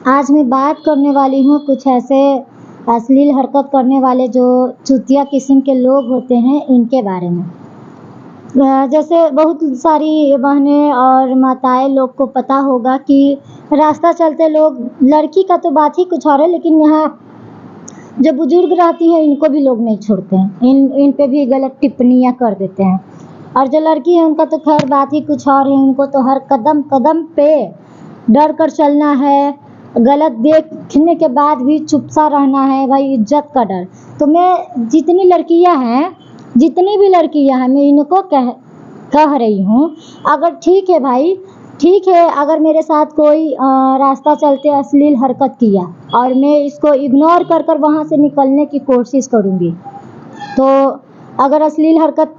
आज मैं बात करने वाली हूँ कुछ ऐसे अश्लील हरकत करने वाले जो चूतिया किस्म के लोग होते हैं, इनके बारे में। जैसे बहुत सारी बहनें और माताएं लोग को पता होगा कि रास्ता चलते लोग, लड़की का तो बात ही कुछ और है, लेकिन यहाँ जो बुजुर्ग रहती हैं इनको भी लोग नहीं छोड़ते हैं, इन पे भी गलत टिप्पणियाँ कर देते हैं। और जो लड़की है उनका तो खैर बात ही कुछ और है, उनको तो हर कदम कदम पे डर कर चलना है, गलत देखने के बाद भी चुप सा रहना है, भाई इज्जत का डर। तो मैं जितनी भी लड़कियां हैं मैं इनको कह रही हूँ, अगर ठीक है भाई, ठीक है, अगर मेरे साथ कोई रास्ता चलते अश्लील हरकत किया और मैं इसको इग्नोर कर कर वहाँ से निकलने की कोशिश करूँगी, तो अगर अश्लील हरकत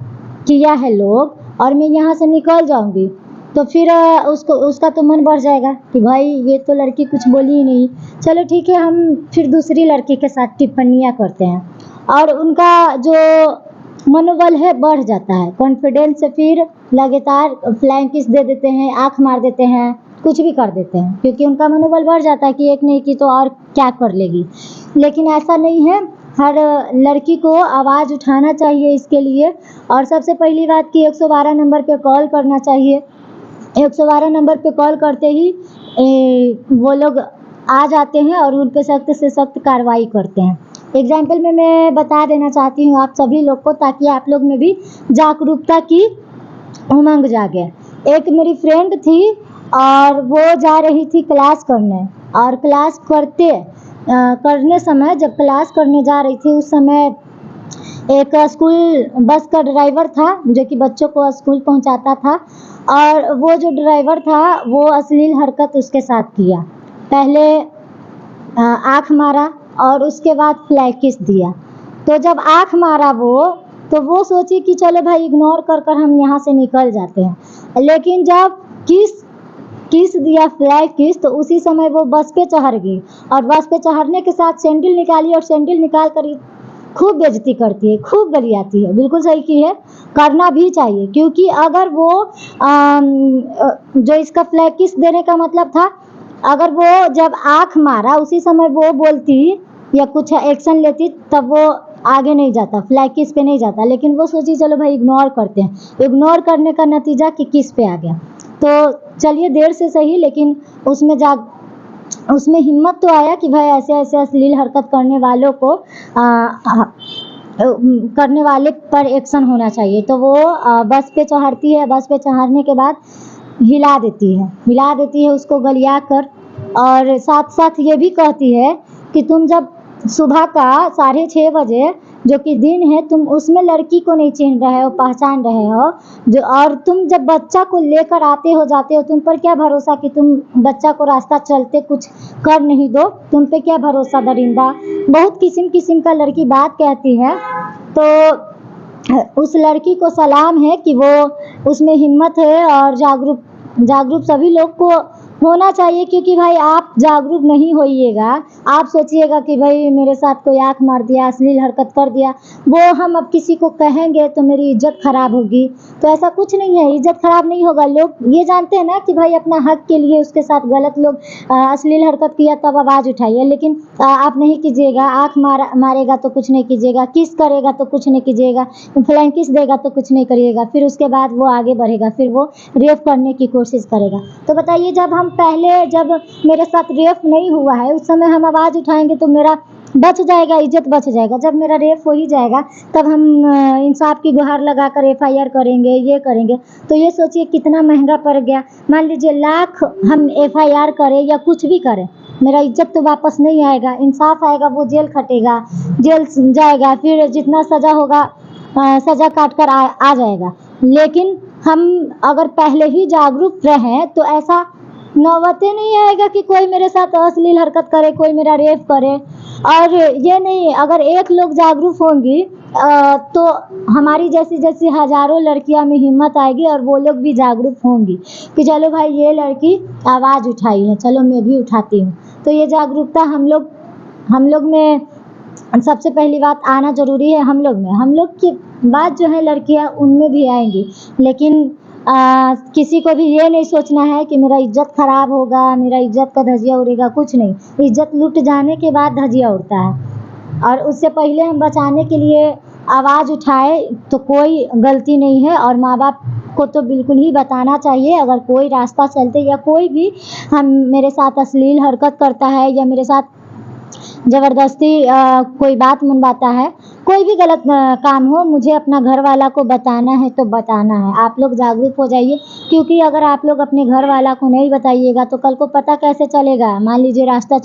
किया है लोग और मैं यहाँ से निकल जाऊँगी, तो फिर उसका तो मन बढ़ जाएगा कि भाई ये तो लड़की कुछ बोली ही नहीं, चलो ठीक है, हम फिर दूसरी लड़की के साथ टिप्पणियाँ करते हैं और उनका जो मनोबल है बढ़ जाता है, कॉन्फिडेंस से फिर लगातार फ्लाइंग किस दे देते हैं, आँख मार देते हैं, कुछ भी कर देते हैं, क्योंकि उनका मनोबल बढ़ जाता है कि एक नहीं की तो और क्या कर लेगी। लेकिन ऐसा नहीं है, हर लड़की को आवाज़ उठाना चाहिए इसके लिए। और सबसे पहली बात कि 112 नंबर पे कॉल करना चाहिए। 112 नंबर पे कॉल करते ही वो लोग आ जाते हैं और उन पे सख्त से सख्त कार्रवाई करते हैं। एग्जाम्पल में मैं बता देना चाहती हूँ आप सभी लोग को, ताकि आप लोग में भी जागरूकता की उमंग जागे। एक मेरी फ्रेंड थी और वो जा रही थी क्लास करने, और क्लास करने समय, जब क्लास करने जा रही थी उस समय एक स्कूल बस का ड्राइवर था जो कि बच्चों को स्कूल पहुंचाता था, और वो जो ड्राइवर था वो अश्लील हरकत उसके साथ किया। पहले आँख मारा और उसके बाद फ्लैग किस दिया। तो जब आँख मारा तो वो सोची कि चलो भाई इग्नोर कर कर हम यहाँ से निकल जाते हैं, लेकिन जब किस दिया, फ्लैग किस, तो उसी समय वो बस पे चढ़ गई और बस पे चढ़ने के साथ सैंडल निकाली और सैंडल निकाल कर खूब बेइज्जती करती है, खूब गरियाती है। बिल्कुल सही की है, करना भी चाहिए, क्योंकि अगर वो जो इसका फ्लैग किस देने का मतलब था, अगर वो जब आँख मारा उसी समय वो बोलती या कुछ एक्शन लेती, तब वो आगे नहीं जाता, फ्लैग किस पे नहीं जाता। लेकिन वो सोची चलो भाई इग्नोर करते हैं, इग्नोर करने का नतीजा कि किस पे आ गया। तो चलिए देर से सही, लेकिन उसमें हिम्मत तो आया कि भाई ऐसे ऐसे अश्लील हरकत करने वालों को करने वाले पर एक्शन होना चाहिए। तो वो बस पे चढ़ती है, बस पे चढ़ने के बाद हिला देती है उसको गलिया कर, और साथ साथ ये भी कहती है कि तुम जब सुबह का 6:30 बजे जो कि दिन है, तुम उसमें लड़की को नहीं चिन्ह रहे हो, पहचान रहे हो जो, और तुम जब बच्चा को लेकर आते हो जाते हो, तुम पर क्या भरोसा कि तुम बच्चा को रास्ता चलते कुछ कर नहीं दो, तुम पे क्या भरोसा दरिंदा। बहुत किस्म का लड़की बात कहती है। तो उस लड़की को सलाम है कि वो, उसमें हिम्मत है, और जागरूक सभी लोग को होना चाहिए, क्योंकि भाई आप जागरूक नहीं होइएगा, आप सोचिएगा कि भाई मेरे साथ कोई आँख मार दिया, अश्लील हरकत कर दिया, वो हम अब किसी को कहेंगे तो मेरी इज्जत खराब होगी। तो ऐसा कुछ नहीं है, इज्जत खराब नहीं होगा। लोग ये जानते हैं ना कि भाई अपना हक के लिए उसके साथ गलत लोग अश्लील हरकत किया तब आवाज़ उठाइए, लेकिन आप नहीं कीजिएगा। आँख मारेगा तो कुछ नहीं कीजिएगा, किस करेगा तो कुछ नहीं कीजिएगा, फ्लैंक किस देगा तो कुछ नहीं करिएगा, फिर उसके बाद वो आगे बढ़ेगा, फिर वो रेप करने की कोशिश करेगा। तो बताइए, जब मेरे साथ रेप नहीं हुआ है उस समय हम आवाज़ उठाएंगे तो मेरा बच जाएगा, इज्जत बच जाएगा। जब मेरा रेप हो ही जाएगा तब हम इंसाफ की गुहार लगाकर FIR करेंगे, ये करेंगे। तो ये सोचिए कितना महंगा पड़ गया। मान लीजिए लाख हम FIR करें या कुछ भी करें, मेरा इज्जत तो वापस नहीं आएगा। इंसाफ आएगा, वो जेल खटेगा, जेल जाएगा, फिर जितना सज़ा होगा सज़ा काट कर आ जाएगा। लेकिन हम अगर पहले ही जागरूक रहें तो ऐसा नौबते नहीं आएगा कि कोई मेरे साथ अश्लील हरकत करे, कोई मेरा रेप करे। और ये नहीं, अगर एक लोग जागरूक होंगी तो हमारी जैसी हजारों लड़कियां में हिम्मत आएगी और वो लोग भी जागरूक होंगी कि चलो भाई ये लड़की आवाज़ उठाई है, चलो मैं भी उठाती हूँ। तो ये जागरूकता हम लोग में सबसे पहली बात आना ज़रूरी है। हम लोग की बात जो है लड़कियां उनमें भी आएंगी, लेकिन किसी को भी ये नहीं सोचना है कि मेरा इज्जत खराब होगा, मेरा इज्जत का धजिया उड़ेगा, कुछ नहीं। इज्जत लुट जाने के बाद धजिया उड़ता है और उससे पहले हम बचाने के लिए आवाज़ उठाए तो कोई गलती नहीं है। और माँ बाप को तो बिल्कुल ही बताना चाहिए, अगर कोई रास्ता चलते या कोई भी हम मेरे साथ अश्लील हरकत करता है या मेरे साथ ज़बरदस्ती कोई बात मनवाता है, कोई भी गलत काम हो, मुझे अपना घर वाला को बताना है तो बताना है। आप लोग जागरूक हो जाइए, क्योंकि अगर आप लोग अपने घर वाला को नहीं बताइएगा तो कल को पता कैसे चलेगा। मान लीजिए रास्ता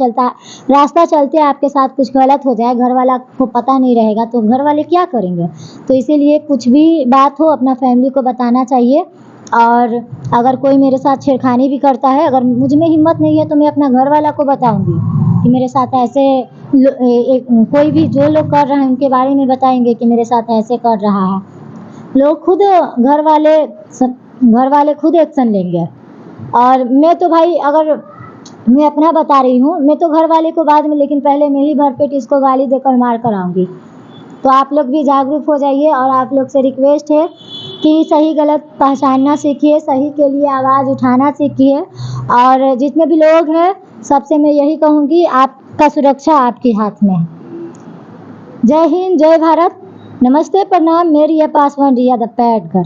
चलते आपके साथ कुछ गलत हो जाए, घर वाला को पता नहीं रहेगा तो घर वाले क्या करेंगे। तो इसीलिए कुछ भी बात हो अपना फैमिली को बताना चाहिए। और अगर कोई मेरे साथ छेड़खानी भी करता है, अगर मुझ में हिम्मत नहीं है तो मैं अपना घर वाला को बताऊंगी कि मेरे साथ ऐसे कोई भी जो लोग कर रहे हैं उनके बारे में बताएंगे कि मेरे साथ ऐसे कर रहा है। लोग खुद घर वाले खुद एक्शन लेंगे। और मैं तो भाई, अगर मैं अपना बता रही हूँ, मैं तो घर वाले को बाद में, लेकिन पहले मैं ही भरपेट इसको गाली देकर मार कर आऊँगी। तो आप लोग भी जागरूक हो जाइए। और आप लोग से रिक्वेस्ट है कि सही गलत पहचानना सीखिए, सही के लिए आवाज़ उठाना सीखिए। और जितने भी लोग हैं सबसे मैं यही कहूँगी, आपका सुरक्षा आपके हाथ में है। जय हिंद, जय भारत, नमस्ते, प्रणाम। मेरी है पासवान रिया द पैडगर।